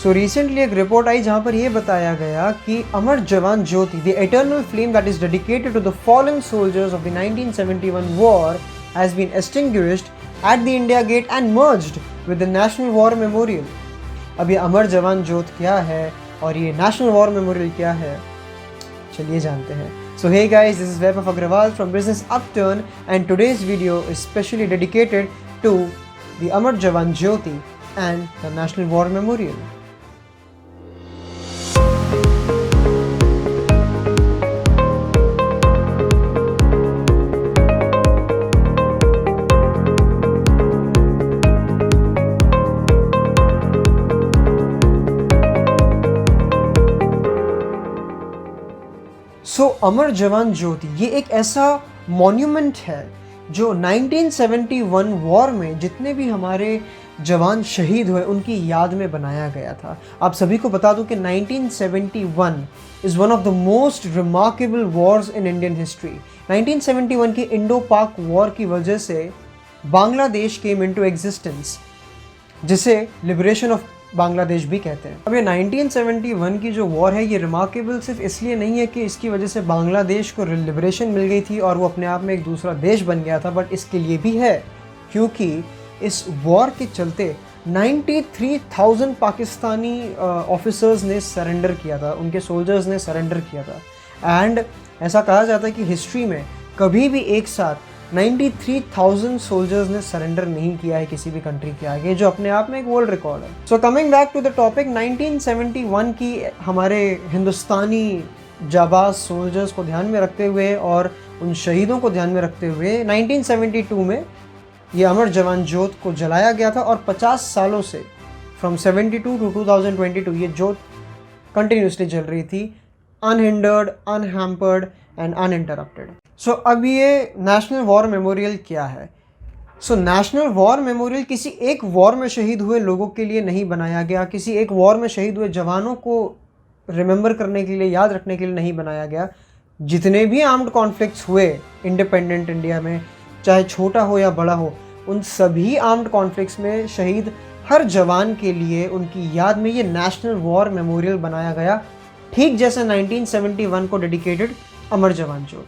So recently एक report आई जहाँ पर यह बताया गया कि Amar Jawan Jyoti, the eternal flame that is dedicated to the fallen soldiers of the 1971 war, has been extinguished at the India Gate and merged with the National War Memorial. अब ये अमर जवान ज्योत क्या है और ये नेशनल वॉर मेमोरियल क्या है, चलिए जानते हैं। So hey guys, this is Vaibhav Agrawal from Business Upturn and today's video is specially dedicated to the Amar Jawan Jyoti and the National War Memorial. सो अमर जवान ज्योति ये एक ऐसा मॉन्यूमेंट है जो 1971 वॉर में जितने भी हमारे जवान शहीद हुए उनकी याद में बनाया गया था। आप सभी को बता दूं कि 1971 is one of the most remarkable Wars in Indian history. 1971 की इंडो पाक वॉर की वजह से बांग्लादेश केम इनटू एग्जिस्टेंस, जिसे लिबरेशन ऑफ बांग्लादेश भी कहते हैं। अब ये 1971 की जो वॉर है ये रिमार्केबल सिर्फ इसलिए नहीं है कि इसकी वजह से बांग्लादेश को लिबरेशन मिल गई थी और वो अपने आप में एक दूसरा देश बन गया था, बट इसके लिए भी है क्योंकि इस वॉर के चलते 93,000 पाकिस्तानी ऑफिसर्स ने सरेंडर किया था, उनके सोल्जर्स ने सरेंडर किया था। एंड ऐसा कहा जाता है कि हिस्ट्री में कभी भी एक साथ 93,000 सोल्जर्स ने सरेंडर नहीं किया है किसी भी कंट्री के आगे, जो अपने आप में एक वर्ल्ड रिकॉर्ड है। So coming back to the topic, 1971 की हमारे हिंदुस्तानी जाबाज सोल्जर्स को ध्यान में रखते हुए और उन शहीदों को ध्यान में रखते हुए 1972 में ये अमर जवान ज्योत को जलाया गया था और 50 सालों से फ्रॉम 72 टू 2022 ये ज्योत कंटिन्यूसली जल रही थी, अनहिंडर्ड, अनहैम्पर्ड एंड अनइंटरप्टेड। सो अब ये नेशनल वॉर मेमोरियल क्या है? सो नेशनल वॉर मेमोरियल किसी एक वॉर में शहीद हुए लोगों के लिए नहीं बनाया गया, किसी एक वॉर में शहीद हुए जवानों को रिमेंबर करने के लिए, याद रखने के लिए नहीं बनाया गया। जितने भी आर्म्ड कॉन्फ्लिक्ट्स हुए इंडिपेंडेंट इंडिया में, चाहे छोटा हो या बड़ा हो, उन सभी आर्म्ड कॉन्फ्लिक्ट्स में शहीद हर जवान के लिए उनकी याद में ये नेशनल वॉर मेमोरियल बनाया गया, ठीक जैसे 1971 को डेडिकेटेड अमर जवान ज्योत।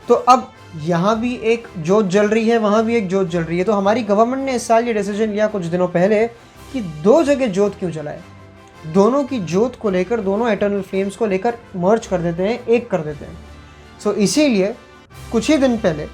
तो अब यहाँ भी एक जोत जल रही है, वहाँ भी एक जोत जल रही है। तो हमारी गवर्नमेंट ने इस साल ये डिसीजन लिया कुछ दिनों पहले कि दो जगह जोत क्यों जलाए, दोनों की जोत को लेकर, दोनों एटर्नल फ्लेम्स को लेकर मर्ज कर देते हैं, एक कर देते हैं। सो इसीलिए कुछ ही दिन पहले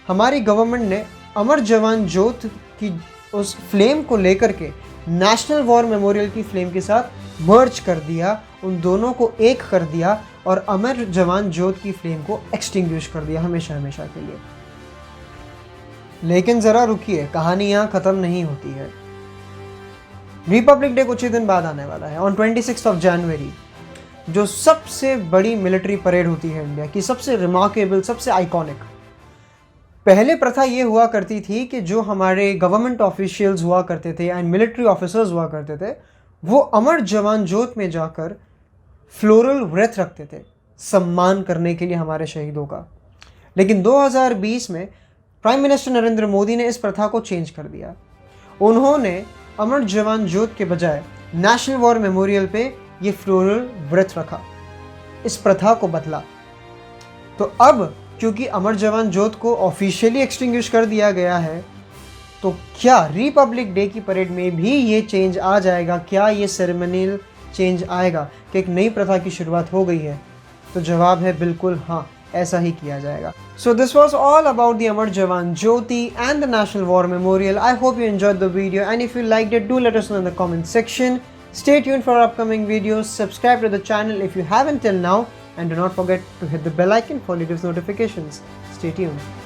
हमारी गवर्नमेंट ने अमर जवान ज्योत की उस फ्लेम को लेकर के नेशनल वॉर मेमोरियल की फ्लेम के साथ मर्ज कर दिया, उन दोनों को एक कर दिया और अमर जवान ज्योत की फ्लेम को एक्सटिंग्विश कर दिया हमेशा हमेशा के लिए। लेकिन ज़रा रुकिए, कहानी यहाँ ख़त्म नहीं होती है। रिपब्लिक डे कुछ ही दिन बाद आने वाला है, ऑन 26 जनवरी, जो सबसे बड़ी मिलिट्री परेड होती है इंडिया की, सबसे रिमार्केबल, सबसे आइकॉनिक। पहले प्रथा ये हुआ करती थी कि जो हमारे गवर्नमेंट ऑफिशियल्स हुआ करते थे एंड मिलिट्री ऑफिसर्स हुआ करते थे, वो अमर जवान ज्योत में जाकर फ्लोरल व्रत रखते थे सम्मान करने के लिए हमारे शहीदों का। लेकिन 2020 में प्राइम मिनिस्टर नरेंद्र मोदी ने इस प्रथा को चेंज कर दिया। उन्होंने अमर जवान ज्योत के बजाय नेशनल वॉर मेमोरियल पे ये फ्लोरल व्रत रखा, इस प्रथा को बदला। तो अब क्योंकि अमर जवान ज्योत को ऑफिशियली एक्सटिंग्विश कर दिया गया है, तो क्या रिपब्लिक डे की परेड में भी ये चेंज आ जाएगा? क्या ये सेरेमनियल चेंज आएगा कि एक नई प्रथा की शुरुआत हो गई है? तो जवाब है बिल्कुल हाँ, ऐसा ही किया जाएगा। So this was all about the Amar Jawan Jyoti and the National War Memorial. I hope you enjoyed the video and if you liked it, do let us know in the comment section. Stay tuned for upcoming videos, subscribe to the channel if you haven't till now, and do not forget to hit the bell icon for latest notifications. Stay tuned.